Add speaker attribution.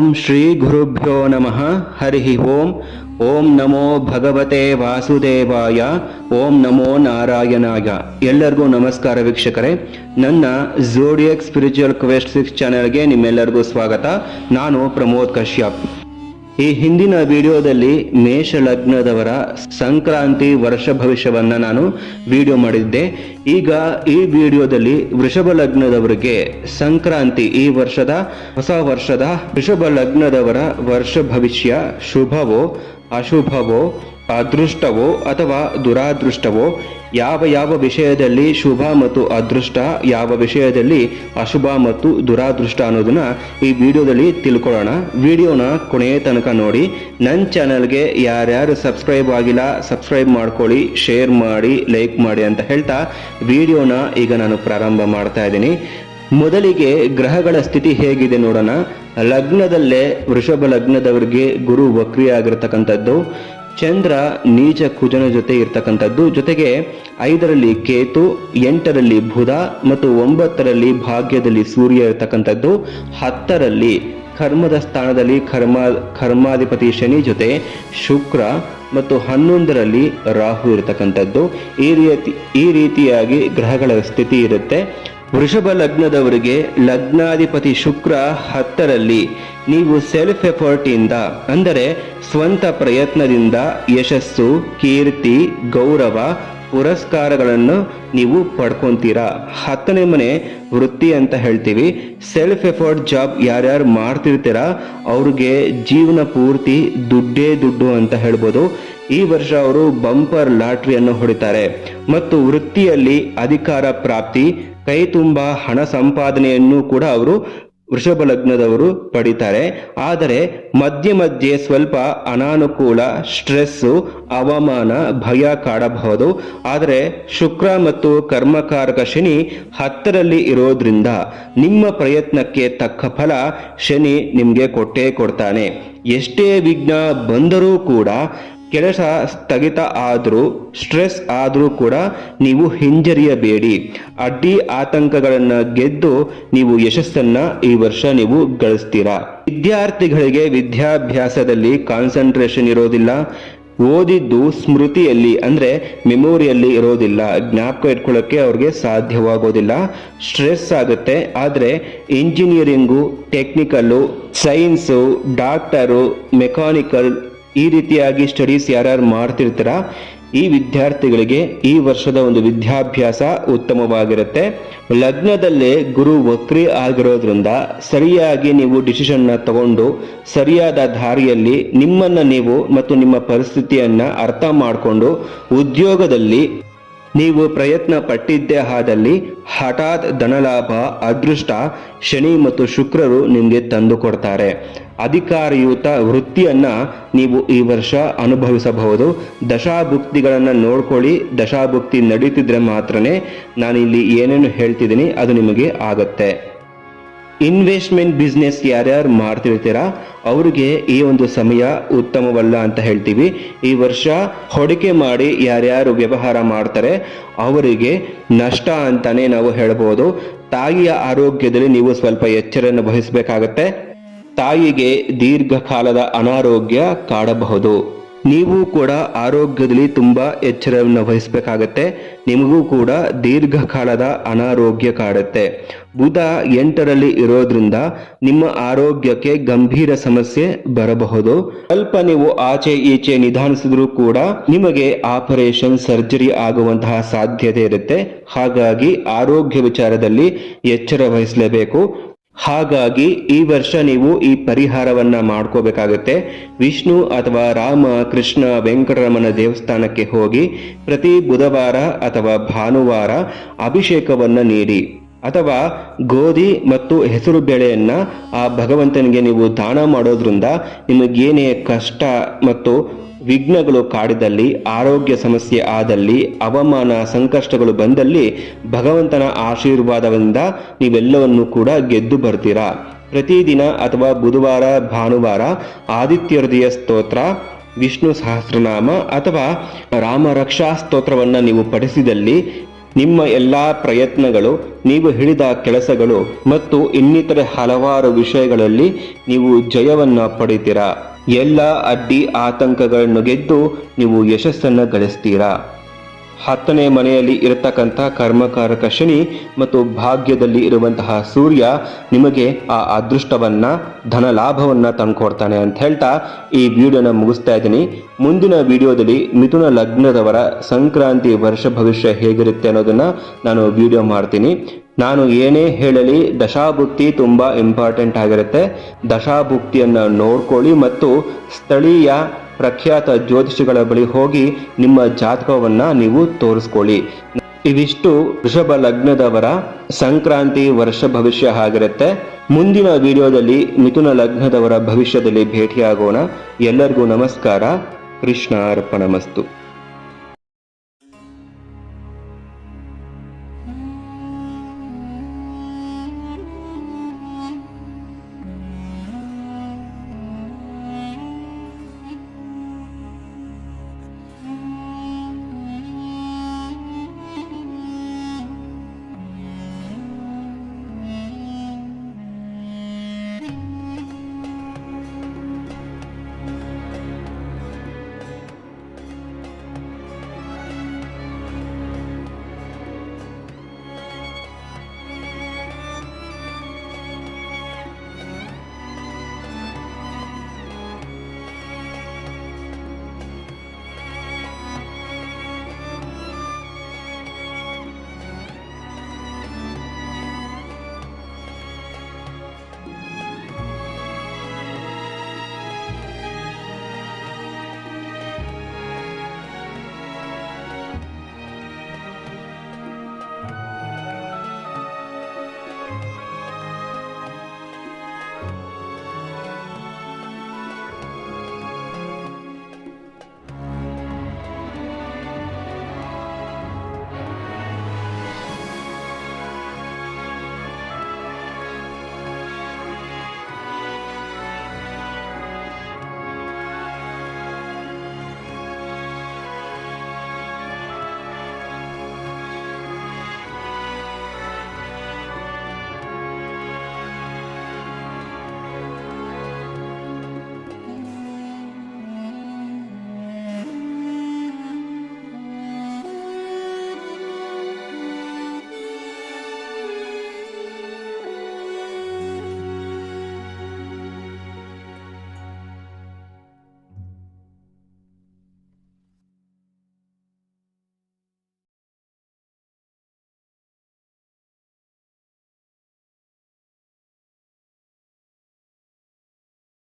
Speaker 1: ಓಂ ಶ್ರೀ ಗುರುಭ್ಯೋ ನಮಃ. ಹರಿ ಓಂ. ಓಂ ನಮೋ ಭಗವತೆ ವಾಸುದೇವಾಯ. ಓಂ ನಮೋ ನಾರಾಯಣಾಯ. ಎಲ್ಲರಿಗೂ ನಮಸ್ಕಾರ ವೀಕ್ಷಕರೇ. ನನ್ನ ಝೋಡಿಯಾಕ್ ಸ್ಪಿರಿಚುವಲ್ ಕ್ವೆಸ್ಟ್ 6 ಚಾನೆಲ್ಗೆ ನಿಮ್ಮೆಲ್ಲರಿಗೂ ಸ್ವಾಗತ. ನಾನು ಪ್ರಮೋದ್ ಕಶ್ಯಪ್. ಈ ಹಿಂದಿನ ವಿಡಿಯೋದಲ್ಲಿ ಮೇಷ ಲಗ್ನದವರ ಸಂಕ್ರಾಂತಿ ವರ್ಷ ಭವಿಷ್ಯವನ್ನ ನಾನು ವಿಡಿಯೋ ಮಾಡಿದ್ದೆ. ಈಗ ಈ ವಿಡಿಯೋದಲ್ಲಿ ವೃಷಭ ಲಗ್ನದವರಿಗೆ ಸಂಕ್ರಾಂತಿ, ಈ ವರ್ಷದ ಹೊಸ ವರ್ಷದ ವೃಷಭ ಲಗ್ನದವರ ವರ್ಷ ಭವಿಷ್ಯ ಶುಭವೋ ಅಶುಭವೋ, ಅದೃಷ್ಟವೋ ಅಥವಾ ದುರಾದೃಷ್ಟವೋ, ಯಾವ ವಿಷಯದಲ್ಲಿ ಶುಭ ಮತ್ತು ಅದೃಷ್ಟ, ಯಾವ ವಿಷಯದಲ್ಲಿ ಅಶುಭ ಮತ್ತು ದುರಾದೃಷ್ಟ ಅನ್ನೋದನ್ನ ಈ ವಿಡಿಯೋದಲ್ಲಿ ತಿಳ್ಕೊಳ್ಳೋಣ. ವಿಡಿಯೋನ ಕೊನೆಯ ತನಕ ನೋಡಿ. ನನ್ನ ಚಾನಲ್ಗೆ ಯಾರ್ಯಾರು ಸಬ್ಸ್ಕ್ರೈಬ್ ಆಗಿಲ್ಲ ಸಬ್ಸ್ಕ್ರೈಬ್ ಮಾಡ್ಕೊಳ್ಳಿ, ಶೇರ್ ಮಾಡಿ, ಲೈಕ್ ಮಾಡಿ ಅಂತ ಹೇಳ್ತಾ ವಿಡಿಯೋನ ಈಗ ನಾನು ಪ್ರಾರಂಭ ಮಾಡ್ತಾ ಇದ್ದೀನಿ. ಮೊದಲಿಗೆ ಗ್ರಹಗಳ ಸ್ಥಿತಿ ಹೇಗಿದೆ ನೋಡೋಣ. ಲಗ್ನದಲ್ಲೇ ವೃಷಭ ಲಗ್ನದವರಿಗೆ ಗುರು ವಕ್ರಿ ಆಗಿರ್ತಕ್ಕಂಥದ್ದು, ಚಂದ್ರ ನೀಚ ಕುಜನ ಜೊತೆ ಇರ್ತಕ್ಕಂಥದ್ದು, ಜೊತೆಗೆ 5ರಲ್ಲಿ ಕೇತು, 8ರಲ್ಲಿ ಬುಧ ಮತ್ತು 9ರಲ್ಲಿ ಭಾಗ್ಯದಲ್ಲಿ ಸೂರ್ಯ ಇರ್ತಕ್ಕಂಥದ್ದು, 10ರಲ್ಲಿ ಕರ್ಮದ ಸ್ಥಾನದಲ್ಲಿ ಕರ್ಮಾಧಿಪತಿ ಶನಿ ಜೊತೆ ಶುಕ್ರ ಮತ್ತು 11ರಲ್ಲಿ ರಾಹು ಇರತಕ್ಕಂಥದ್ದು. ಈ ರೀತಿಯಾಗಿ ಗ್ರಹಗಳ ಸ್ಥಿತಿ ಇರುತ್ತೆ. ವೃಷಭ ಲಗ್ನದವರಿಗೆ ಲಗ್ನಾಧಿಪತಿ ಶುಕ್ರ 10ರಲ್ಲಿ ನೀವು ಸೆಲ್ಫ್ ಎಫರ್ಟ್ ಇಂದ, ಅಂದರೆ ಸ್ವಂತ ಪ್ರಯತ್ನದಿಂದ ಯಶಸ್ಸು, ಕೀರ್ತಿ, ಗೌರವ, ಪುರಸ್ಕಾರಗಳನ್ನು ನೀವು ಪಡ್ಕೊಂತೀರಾ. 10ನೇ ಮನೆ ವೃತ್ತಿ ಅಂತ ಹೇಳ್ತೀವಿ. ಸೆಲ್ಫ್ ಎಫರ್ಟ್ ಜಾಬ್ ಯಾರ್ಯಾರು ಮಾಡ್ತಿರ್ತೀರಾ ಅವ್ರಿಗೆ ಜೀವನ ಪೂರ್ತಿ ದುಡ್ಡೇ ದುಡ್ಡು ಅಂತ ಹೇಳ್ಬೋದು. ಈ ವರ್ಷ ಅವರು ಬಂಪರ್ ಲಾಟ್ರಿಯನ್ನು ಹೊಡಿತಾರೆ ಮತ್ತು ವೃತ್ತಿಯಲ್ಲಿ ಅಧಿಕಾರ ಪ್ರಾಪ್ತಿ, ಕೈ ತುಂಬ ಹಣ ಸಂಪಾದನೆಯನ್ನು ಕೂಡ ಅವರು ವೃಷಭ ಲಗ್ನದವರು ಪಡಿತಾರೆ. ಆದರೆ ಮಧ್ಯೆ ಸ್ವಲ್ಪ ಅನಾನುಕೂಲ, ಸ್ಟ್ರೆಸ್ಸು, ಅವಮಾನ, ಭಯ ಕಾಡಬಹುದು. ಆದರೆ ಶುಕ್ರ ಮತ್ತು ಕರ್ಮಕಾರಕ ಶನಿ 10ರಲ್ಲಿ ಇರೋದ್ರಿಂದ ನಿಮ್ಮ ಪ್ರಯತ್ನಕ್ಕೆ ತಕ್ಕ ಫಲ ಶನಿ ನಿಮಗೆ ಕೊಟ್ಟೇ ಕೊಡ್ತಾನೆ. ಎಷ್ಟೇ ವಿಘ್ನ ಬಂದರೂ ಕೂಡ, ಕೆಲಸ ಸ್ಥಗಿತ ಆದರೂ, ಸ್ಟ್ರೆಸ್ ಆದರೂ ಕೂಡ ನೀವು ಹಿಂಜರಿಯಬೇಡಿ. ಅಡ್ಡಿ ಆತಂಕಗಳನ್ನು ಗೆದ್ದು ನೀವು ಯಶಸ್ಸನ್ನ ಈ ವರ್ಷ ನೀವು ಗಳಿಸ್ತೀರಾ. ವಿದ್ಯಾರ್ಥಿಗಳಿಗೆ ವಿದ್ಯಾಭ್ಯಾಸದಲ್ಲಿ ಕಾನ್ಸಂಟ್ರೇಷನ್ ಇರೋದಿಲ್ಲ. ಓದಿದ್ದು ಸ್ಮೃತಿಯಲ್ಲಿ ಅಂದರೆ ಮೆಮೊರಿಯಲ್ಲಿ ಇರೋದಿಲ್ಲ, ಜ್ಞಾಪಕ ಇಟ್ಕೊಳ್ಳೋಕ್ಕೆ ಅವ್ರಿಗೆ ಸಾಧ್ಯವಾಗೋದಿಲ್ಲ. ಸ್ಟ್ರೆಸ್ ಆಗುತ್ತೆ. ಆದರೆ engineering, technical, science, doctor, mechanical, ಈ ರೀತಿಯಾಗಿ ಸ್ಟಡೀಸ್ ಯಾರ್ಯಾರು ಮಾಡ್ತಿರ್ತೀರ ಈ ವಿದ್ಯಾರ್ಥಿಗಳಿಗೆ ಈ ವರ್ಷದ ಒಂದು ವಿದ್ಯಾಭ್ಯಾಸ ಉತ್ತಮವಾಗಿರುತ್ತೆ. ಲಗ್ನದಲ್ಲೇ ಗುರು ವಕ್ರಿ ಆಗಿರೋದ್ರಿಂದ ಸರಿಯಾಗಿ ನೀವು ಡಿಸಿಷನ್ನ ತಗೊಂಡು ಸರಿಯಾದ ದಾರಿಯಲ್ಲಿ ನಿಮ್ಮನ್ನ ನೀವು ಮತ್ತು ನಿಮ್ಮ ಪರಿಸ್ಥಿತಿಯನ್ನ ಅರ್ಥ ಮಾಡಿಕೊಂಡು ಉದ್ಯೋಗದಲ್ಲಿ ನೀವು ಪ್ರಯತ್ನ ಪಟ್ಟಿದ್ದೇ ಆದಲ್ಲಿ ಹಠಾತ್ ಧನಲಾಭ, ಅದೃಷ್ಟ ಶನಿ ಮತ್ತು ಶುಕ್ರರು ನಿಮಗೆ ತಂದು ಕೊಡ್ತಾರೆ. ಅಧಿಕಾರಯುತ ವೃತ್ತಿಯನ್ನ ನೀವು ಈ ವರ್ಷ ಅನುಭವಿಸಬಹುದು. ದಶಾಭುಕ್ತಿಗಳನ್ನು ನೋಡ್ಕೊಳ್ಳಿ. ದಶಾಭುಕ್ತಿ ನಡೀತಿದ್ರೆ ಮಾತ್ರನೇ ನಾನಿಲ್ಲಿ ಏನೇನು ಹೇಳ್ತಿದ್ದೀನಿ ಅದು ನಿಮಗೆ ಆಗತ್ತೆ. ಇನ್ವೆಸ್ಟ್ಮೆಂಟ್ ಬಿಸ್ನೆಸ್ ಯಾರ್ಯಾರು ಮಾಡ್ತಿರ್ತೀರಾ ಅವ್ರಿಗೆ ಈ ಒಂದು ಸಮಯ ಉತ್ತಮವಲ್ಲ ಅಂತ ಹೇಳ್ತೀವಿ. ಈ ವರ್ಷ ಹೂಡಿಕೆ ಮಾಡಿ ಯಾರ್ಯಾರು ವ್ಯವಹಾರ ಮಾಡ್ತಾರೆ ಅವರಿಗೆ ನಷ್ಟ ಅಂತಾನೆ ನಾವು ಹೇಳ್ಬೋದು. ತಾಯಿಯ ಆರೋಗ್ಯದಲ್ಲಿ ನೀವು ಸ್ವಲ್ಪ ಎಚ್ಚರವನ್ನು ವಹಿಸಬೇಕಾಗತ್ತೆ. ತಾಯಿಗೆ ದೀರ್ಘಕಾಲದ ಅನಾರೋಗ್ಯ ಕಾಡಬಹುದು. ನೀವು ಕೂಡ ಆರೋಗ್ಯದಲ್ಲಿ ತುಂಬಾ ಎಚ್ಚರವನ್ನು ವಹಿಸಬೇಕಾಗತ್ತೆ. ನಿಮಗೂ ಕೂಡ ದೀರ್ಘಕಾಲದ ಅನಾರೋಗ್ಯ ಕಾಡುತ್ತೆ. ಬುಧ 8ರಲ್ಲಿ ಇರೋದ್ರಿಂದ ನಿಮ್ಮ ಆರೋಗ್ಯಕ್ಕೆ ಗಂಭೀರ ಸಮಸ್ಯೆ ಬರಬಹುದು. ಸ್ವಲ್ಪ ನೀವು ಆಚೆ ಈಚೆ ನಿಧಾನಿಸಿದ್ರೂ ಕೂಡ ನಿಮಗೆ ಆಪರೇಷನ್, ಸರ್ಜರಿ ಆಗುವಂತಹ ಸಾಧ್ಯತೆ ಇರುತ್ತೆ. ಹಾಗಾಗಿ ಆರೋಗ್ಯ ವಿಚಾರದಲ್ಲಿ ಎಚ್ಚರ ವಹಿಸಲೇಬೇಕು. ಹಾಗಾಗಿ ಈ ವರ್ಷ ನೀವು ಈ ಪರಿಹಾರವನ್ನ ಮಾಡ್ಕೋಬೇಕಾಗುತ್ತೆ. ವಿಷ್ಣು ಅಥವಾ ರಾಮ, ಕೃಷ್ಣ, ವೆಂಕಟರಮಣ ದೇವಸ್ಥಾನಕ್ಕೆ ಹೋಗಿ ಪ್ರತಿ ಬುಧವಾರ ಅಥವಾ ಭಾನುವಾರ ಅಭಿಷೇಕವನ್ನ ನೀಡಿ, ಅಥವಾ ಗೋಧಿ ಮತ್ತು ಹೆಸರು ಬೇಳೆಯನ್ನ ಆ ಭಗವಂತನಿಗೆ ನೀವು ದಾನ ಮಾಡೋದ್ರಿಂದ ನಿಮಗೇನೇ ಕಷ್ಟ ಮತ್ತು ವಿಘ್ನಗಳು ಕಾಡಿದಲ್ಲಿ, ಆರೋಗ್ಯ ಸಮಸ್ಯೆ ಆದಲ್ಲಿ, ಅವಮಾನ ಸಂಕಷ್ಟಗಳು ಬಂದಲ್ಲಿ ಭಗವಂತನ ಆಶೀರ್ವಾದದಿಂದ ನೀವೆಲ್ಲವನ್ನು ಕೂಡ ಗೆದ್ದು ಬರ್ತೀರಾ. ಪ್ರತಿದಿನ ಅಥವಾ ಬುಧವಾರ, ಭಾನುವಾರ ಆದಿತ್ಯ ಹೃದಯ ಸ್ತೋತ್ರ, ವಿಷ್ಣು ಸಹಸ್ರನಾಮ ಅಥವಾ ರಾಮ ರಕ್ಷಾ ಸ್ತೋತ್ರವನ್ನು ನೀವು ಪಠಿಸಿದಲ್ಲಿ ನಿಮ್ಮ ಎಲ್ಲ ಪ್ರಯತ್ನಗಳು, ನೀವು ಹಿಡಿದ ಕೆಲಸಗಳು ಮತ್ತು ಇನ್ನಿತರೆ ಹಲವಾರು ವಿಷಯಗಳಲ್ಲಿ ನೀವು ಜಯವನ್ನು ಪಡಿತೀರಾ. ಎಲ್ಲ ಅಡ್ಡಿ ಆತಂಕಗಳನ್ನು ಗೆದ್ದು ನೀವು ಯಶಸ್ಸನ್ನು ಗಳಿಸ್ತೀರಾ. 10ನೇ ಮನೆಯಲ್ಲಿ ಇರತಕ್ಕಂಥ ಕರ್ಮಕಾರಕ ಶನಿ ಮತ್ತು ಭಾಗ್ಯದಲ್ಲಿ ಇರುವಂತಹ ಸೂರ್ಯ ನಿಮಗೆ ಆ ಅದೃಷ್ಟವನ್ನ, ಧನ ಲಾಭವನ್ನ ತಂದುಕೊಡ್ತಾನೆ ಅಂತ ಹೇಳ್ತಾ ಈ ವಿಡಿಯೋನ ಮುಗಿಸ್ತಾ ಇದ್ದೀನಿ. ಮುಂದಿನ ವಿಡಿಯೋದಲ್ಲಿ ಮಿಥುನ ಲಗ್ನದವರ ಸಂಕ್ರಾಂತಿ ವರ್ಷ ಭವಿಷ್ಯ ಹೇಗಿರುತ್ತೆ ಅನ್ನೋದನ್ನ ನಾನು ವಿಡಿಯೋ ಮಾಡ್ತೀನಿ. ನಾನು ಏನೇ ಹೇಳಲಿ ದಶಾಭುಕ್ತಿ ತುಂಬ ಇಂಪಾರ್ಟೆಂಟ್ ಆಗಿರುತ್ತೆ. ದಶಾಭುಕ್ತಿಯನ್ನು ನೋಡ್ಕೊಳ್ಳಿ ಮತ್ತು ಸ್ಥಳೀಯ ಪ್ರಖ್ಯಾತ ಜ್ಯೋತಿಷಿಗಳ ಬಳಿ ಹೋಗಿ ನಿಮ್ಮ ಜಾತಕವನ್ನು ನೀವು ತೋರಿಸ್ಕೊಳ್ಳಿ. ಇವಿಷ್ಟು ವೃಷಭ ಲಗ್ನದವರ ಸಂಕ್ರಾಂತಿ ವರ್ಷ ಭವಿಷ್ಯ ಆಗಿರುತ್ತೆ. ಮುಂದಿನ ವಿಡಿಯೋದಲ್ಲಿ ಮಿಥುನ ಲಗ್ನದವರ ಭವಿಷ್ಯದಲ್ಲಿ ಭೇಟಿಯಾಗೋಣ. ಎಲ್ಲರಿಗೂ ನಮಸ್ಕಾರ. ಕೃಷ್ಣ ಅರ್ಪಣಮಸ್ತು.